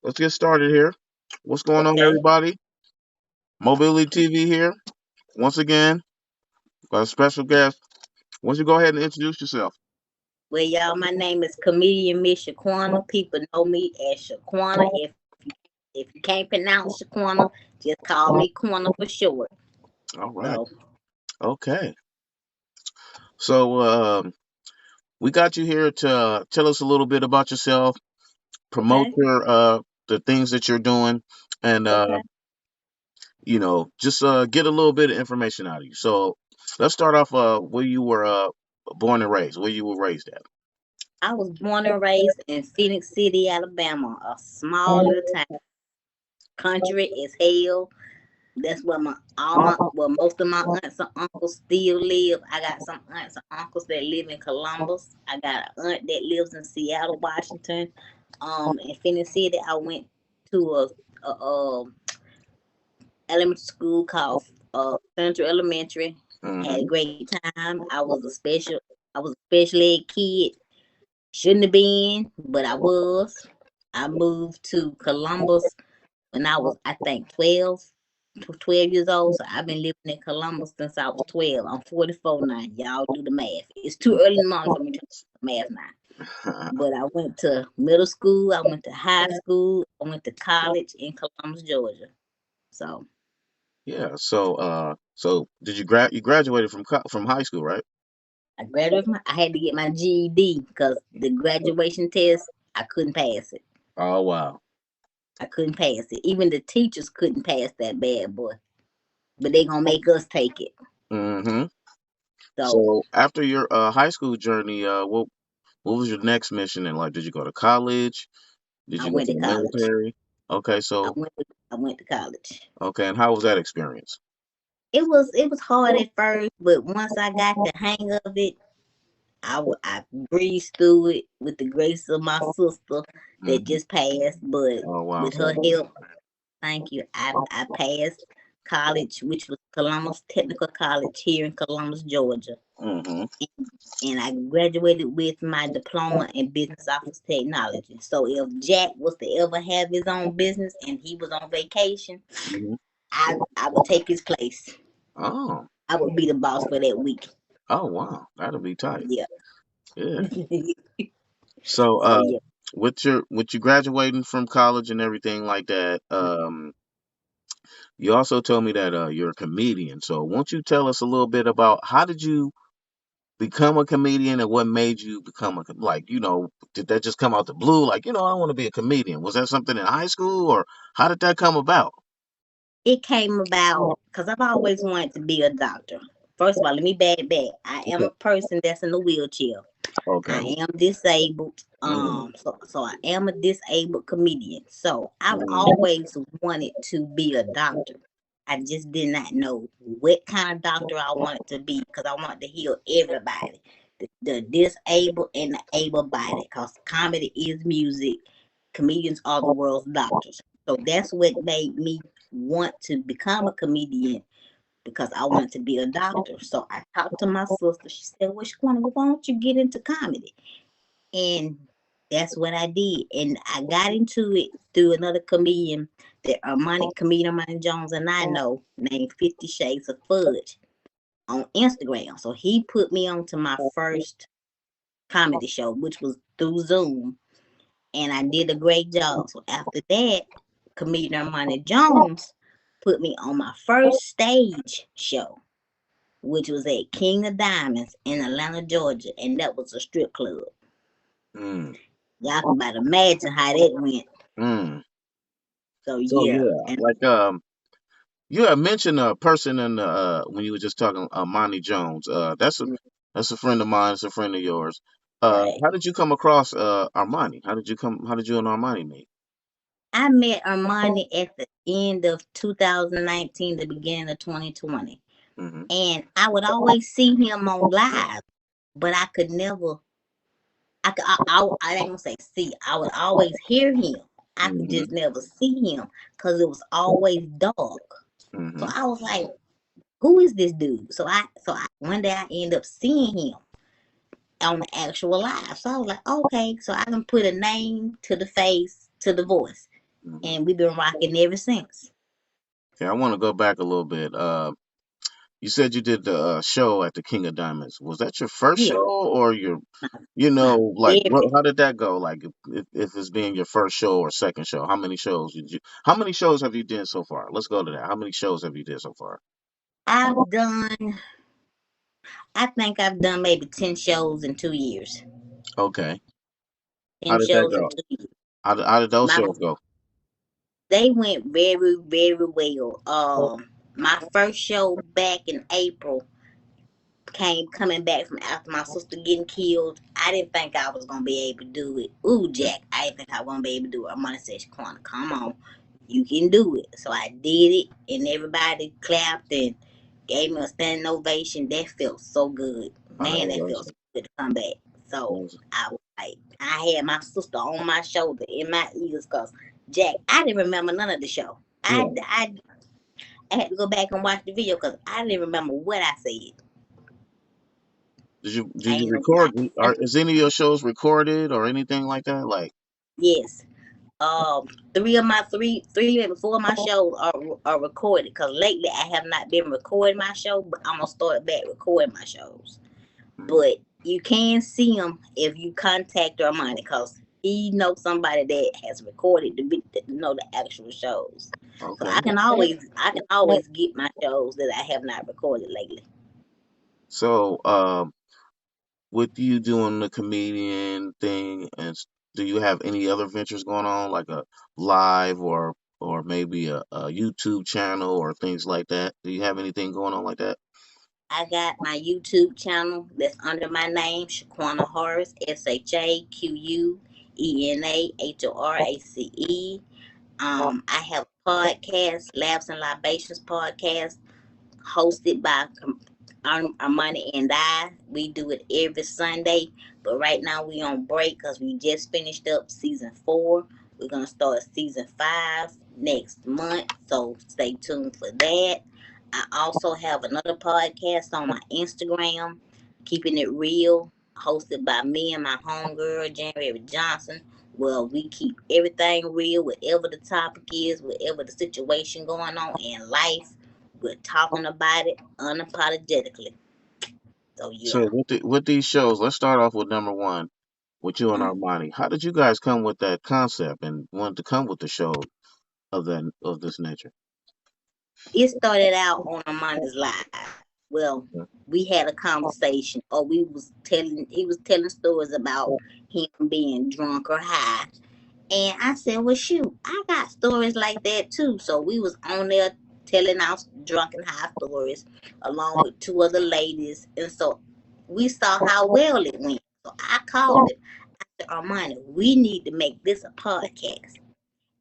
let's get started here. What's going on, Okay. everybody? Mobility TV here. Once again, got a special guest. Why don't you go ahead and introduce yourself? Well, y'all, my name is comedian Miss Shaquana. People know me as Shaquana. If you can't pronounce Shaquana, just call me Quana for short. All right. So Okay. So we got you here to tell us a little bit about yourself, promote okay, your the things that you're doing, and okay. just get a little bit of information out of you. So let's start off where you were born and raised, where you were raised at. I was born and raised in Phoenix City, Alabama, a small little town, country as hell. That's where most of my aunts and uncles still live. I got some aunts and uncles that live in Columbus. I got an aunt that lives in Seattle, Washington. In Phoenix City, I went to a elementary school called Central Elementary. Had a Mm-hmm. great time. I was a special ed kid. Shouldn't have been, but I was. I moved to Columbus when I was, I think, 12 years old. So I've been living in Columbus since I was 12. I'm 44 now. Y'all do the math. It's too early in the morning for me to do the math now. But I went to middle school. I went to high school. I went to college in Columbus, Georgia. So Yeah. So did you graduated from high school, right? I graduated. I had to get my GED because the graduation test I couldn't pass it. Oh wow. I couldn't pass it. Even the teachers couldn't pass that bad boy. But they gonna make us take it. Mm-hmm. So So after your high school journey, what was your next mission in life? Did you go to college? Did I you go went to to the college. military? Okay, I so went to, I went to college. okay, and how was that experience? It was hard at first, but once I got the hang of it, I breezed through it with the grace of my sister that Hmm. just passed. But Oh wow, with sorry her about help, thank you, I passed college, which was Columbus Technical College here in Columbus, Georgia. that. Hmm. And I graduated with my diploma in business office technology. So if Jack was to ever have his own business and he was on vacation, Hmm. I would take his place. Oh, I would be the boss for that week. oh wow, that'll be tight. Yeah. Yeah. So So yeah, with you graduating from college and everything like that, you also told me that you're a comedian. So won't you tell us a little bit about how did you become a comedian and what made you become like, did that just come out the blue? Like, I want to be a comedian. Was that something in high school or how did that come about? it came about because I've always wanted to be a doctor. First of all, let me back. I am a Okay. person that's in a wheelchair. Okay. I am disabled. Mm, So I am a disabled comedian. So I've mm, always wanted to be a doctor. I just did not know what kind of doctor I wanted to be because I wanted to heal everybody, the disabled and the able bodied. Because comedy is music, comedians are the world's doctors. So that's what made me want to become a comedian because I wanted to be a doctor. So I talked to my sister. She said, "Well, Shaquana, why don't you get into comedy?" And that's what I did. And I got into it through another comedian, comedian Armani Jones, and I know, named 50 Shades of Fudge on Instagram. So he put me on to my first comedy show, which was through Zoom. And I did a great job. So after that, comedian Armani Jones put me on my first stage show, which was at King of Diamonds in Atlanta, Georgia. And that was a strip club. mm, Y'all can about imagine how that went. mm. So So yeah, yeah, and like you had mentioned a person in the when you were just talking Monty Jones. That's a friend of mine. It's a friend of yours. right. How did you come across Armani? How did you and Armani meet? I met Armani at the end of 2019, the beginning of 2020, Hmm. and I would always see him on live, but I could never. I ain't gonna say see. I would always hear him. I could Hmm. just never see him because it was always dark. So Hmm. I was like, "Who is this dude?" So one day I end up seeing him on the actual live. So I was like, okay, so I can put a name to the face to the voice. Hmm. and we've been rocking ever since. Okay, I want to go back a little bit. You said you did the show at the King of Diamonds. Was that your first Yeah, show, or your, my like, very. how did that go? Like, if it's being your first show or second show, how many shows did you? How many shows have you done so far? Let's go to that. How many shows have you did so far? I've done. I think I've done maybe 10 shows in 2 years. Okay. How Ten did that shows in go? 2 years. How did those My shows go? They went very very well. My first show back in April coming back from after my sister getting killed. I didn't think I was gonna be able to do it. Ooh, Jack, I didn't think I was gonna be able to do it. Amanda said, "Shaquana, come on, you can do it." So I did it, and everybody clapped and gave me a standing ovation. That felt so good, Oh, that man. That was felt so awesome. good to come back. That So was- I was like, I had my sister on my shoulder in my ears, cause Jack, I didn't remember none of the show. yeah. I had to go back and watch the video because I didn't remember what I said. I Did you ain't know. record? Is any of your shows recorded or anything like that? Like, Yes. Three, maybe four of my shows are recorded. Because lately I have not been recording my show, but I'm gonna start back recording my shows. mm, But you can see them if you contact Armani, because he knows somebody that has recorded the actual shows. So okay. I can always get my shows that I have not recorded lately. So, with you doing the comedian thing, do you have any other ventures going on, like a live or maybe a YouTube channel or things like that? Do you have anything going on like that? I got my YouTube channel that's under my name, Shaquena Horace, ShaQuenaHorace. I have a podcast, Labs and Libations podcast, hosted by Armani and I. We do it every Sunday, but right now we on break because we just finished up season 4. We're gonna start season 5 next month, so stay tuned for that. I also have another podcast on my Instagram, Keeping It Real, hosted by me and my homegirl, January Johnson. Well, we keep everything real, whatever the topic is, whatever the situation going on in life. We're talking about it unapologetically. So So yeah, with these shows, let's start off with number one, with you and mm. Armani. How did you guys come with that concept and wanted to come with the show of this nature? It started out on Amanda's live. Well, Yeah. we had a conversation, or he was telling stories about him being drunk or high, and I said, "Well, shoot, I got stories like that too." So we was on there telling our drunk and high stories, along with two other ladies, and so we saw how well it went. So I called him. I said, "Armani, we need to make this a podcast."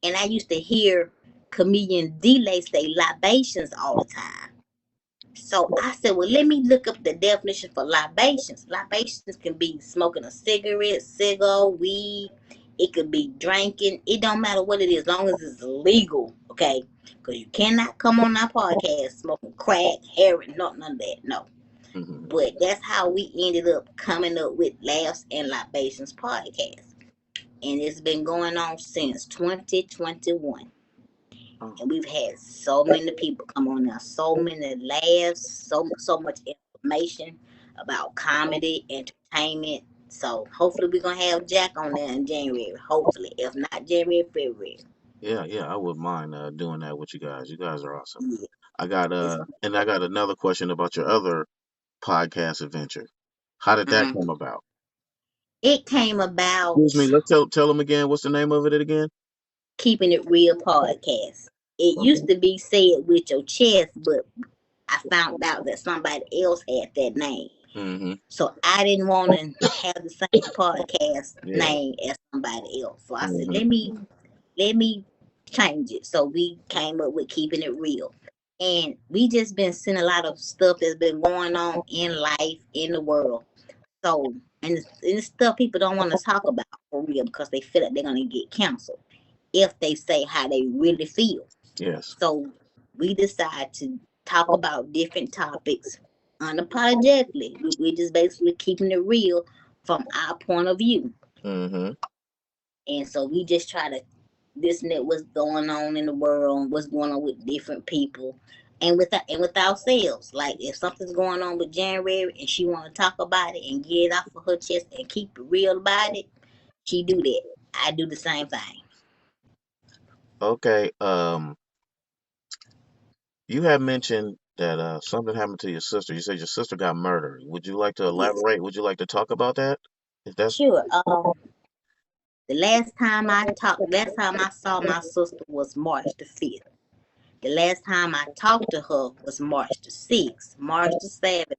And I used to hear comedian Delay say libations all the time. So I said, well, let me look up the definition for libations. Libations can be smoking a cigarette, cigar, weed. It could be drinking. It don't matter what it is, as long as it's legal, okay? Because you cannot come on our podcast smoking crack, heroin, none of that, no. Hmm. But that's how we ended up coming up with Laughs and Libations podcast. And it's been going on since 2021. Oh, And we've had so many people come on now, so many laughs, so much information about comedy, entertainment. So hopefully we're gonna have Jack on there in January. Hopefully, if not January, February. yeah, yeah. I wouldn't mind doing that with you guys. You guys are awesome. Yeah, it's I got another question about your other podcast adventure. How did that mhm. come about? It came Excuse me. about Let's tell them again. What's the name of it again? Keeping It Real podcast. It Okay. used to be Said With Your Chest, but I found out that somebody else had that name. Mm-hmm. So I didn't want to have the same podcast Yeah. name as somebody else. So I said, Mm-hmm. let me change it. So we came up with Keeping It Real. And we just been seeing a lot of stuff that's been going on in life, in the world. So and it's stuff people don't want to talk about for real because they feel like they're gonna get canceled if they say how they really feel. Yes. So we decide to talk about different topics unapologetically. We're just basically keeping it real from our point of view. Mm-hmm. And so we just try to this and that, what's going on in the world, what's going on with different people, and with ourselves. Like if something's going on with January and she want to talk about it and get it off of her chest and keep it real about it, she do that. I do the same thing. Okay. You had mentioned that something happened to your sister. You said your sister got murdered. Would you like to Yes, elaborate? Would you like to talk about that? If that's sure. The last time I saw my sister was March the 5th. The last time I talked to her was March the 6th. March the 7th,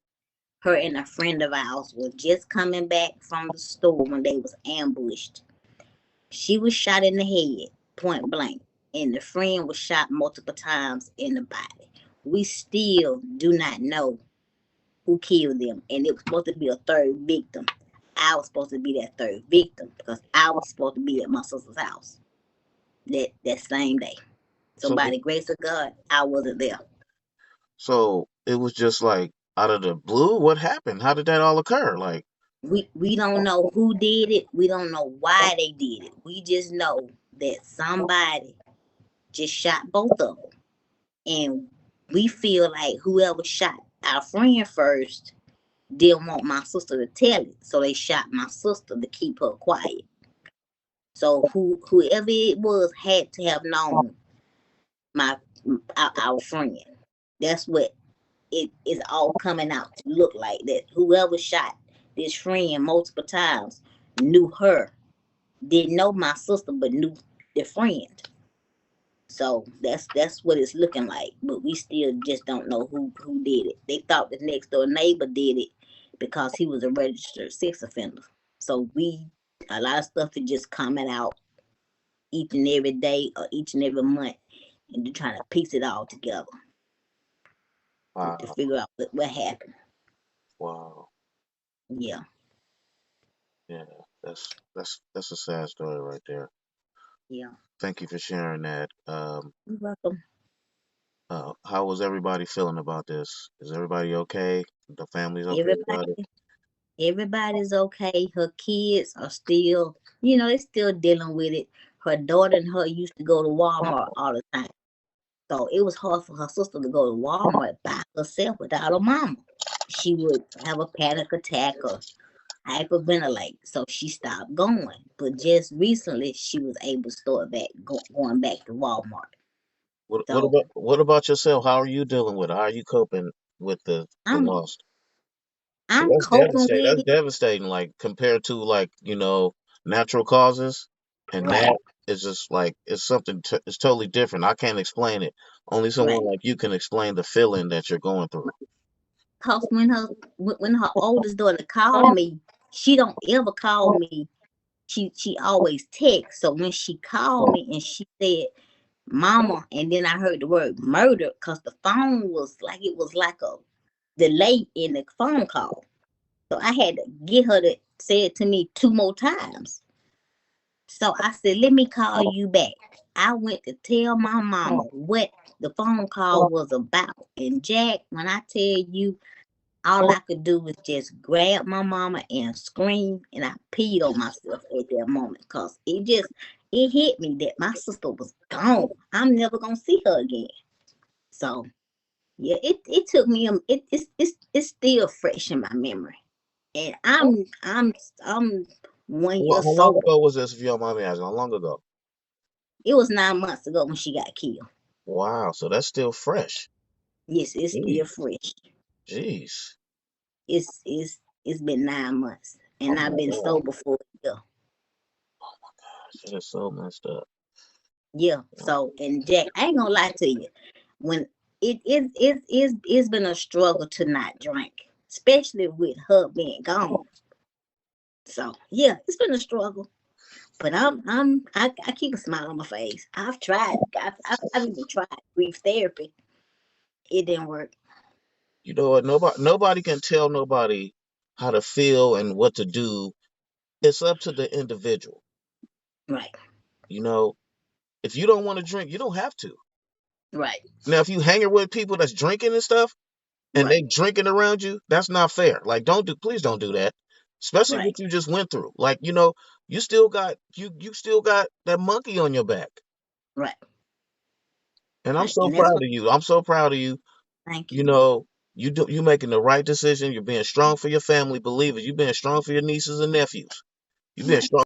her and a friend of ours were just coming back from the store when they was ambushed. She was shot in the head, point blank, and the friend was shot multiple times in the body. We still do not know who killed them, and it was supposed to be a third victim. I was supposed to be that third victim because I was supposed to be at my sister's house that same day. So so? by the grace of God, I wasn't there. So it was just like out of the blue. What happened? How did that all occur? Like, We don't know who did it. We don't know why they did it. We just know that somebody just shot both of them, and we feel like whoever shot our friend first didn't want my sister to tell it, so they shot my sister to keep her quiet. So whoever it was had to have known my our friend. That's what it is all coming out to look like. That whoever shot this friend multiple times knew her, didn't know my sister, but knew the friend. So that's what it's looking like. But we still just don't know who did it. They thought the next door neighbor did it because he was a registered sex offender. So we a lot of stuff is just coming out each and every day or each and every month, and they're trying to piece it all together to wow, figure out what happened. wow, Yeah, yeah, that's a sad story right there. yeah. Thank you for sharing that. You're welcome. How was everybody feeling about this? Is everybody okay? The family's okay Everybody, about it? everybody's okay. Her kids are still, they're still dealing with it. Her daughter and her used to go to Walmart all the time. So it was hard for her sister to go to Walmart by herself without her mama. She would have a panic attack or hyperventilate, so she stopped going. But just recently, she was able to start going back to Walmart. So What about yourself? How are you dealing with it? How are you coping with the I'm loss? 'Cause I'm that's coping devastating. with That's it. devastating. Like compared to like natural causes, and Right, that is just like it's something. It's totally different. I can't explain it. Only right. someone like you can explain the feeling that you're going through. Cause when her oldest daughter called me, she don't ever call me. She always texts. So when she called me and she said mama, and then I heard the word murder, because the phone was like, it was like a delay in the phone call. So I had to get her to say it to me two more times. So I said, let me call you back. I went to tell my mama what the phone call was about. And Jack, when I tell you, all I could do was just grab my mama and scream, and I peed on myself at that moment because it hit me that my sister was gone. I'm never gonna see her again. So yeah, it took me it's still fresh in my memory, and I'm 1 year How long sober. ago was this? If you don't mind me asking, how long ago? It was 9 months ago when she got killed. Wow, so that's still fresh. Yes, it's still Jeez, fresh. jeez. It's been 9 months, Oh and I've my been God, sober for a year. that is so messed up. Yeah. So, and Jack, I ain't gonna lie to you. When it's been a struggle to not drink, especially with her being gone. So yeah, it's been a struggle. But I keep a smile on my face. I've tried. I've even tried grief therapy. It didn't work. You know what? Nobody can tell nobody how to feel and what to do. It's up to the individual. Right. You know, if you don't want to drink, you don't have to. Right. Now, if you hanging with people that's drinking and stuff, and Right. they drinking around you, that's not fair. Like, please don't do that. Especially Right. what you just went through. Like, you still got that monkey on your back. Right. And I'm Right. so And that's proud what. of you. I'm so proud of you. Thank You you. know, you making the right decision. You're being strong for your family. Believe it. You're being strong for your nieces and nephews. You've been Right. strong.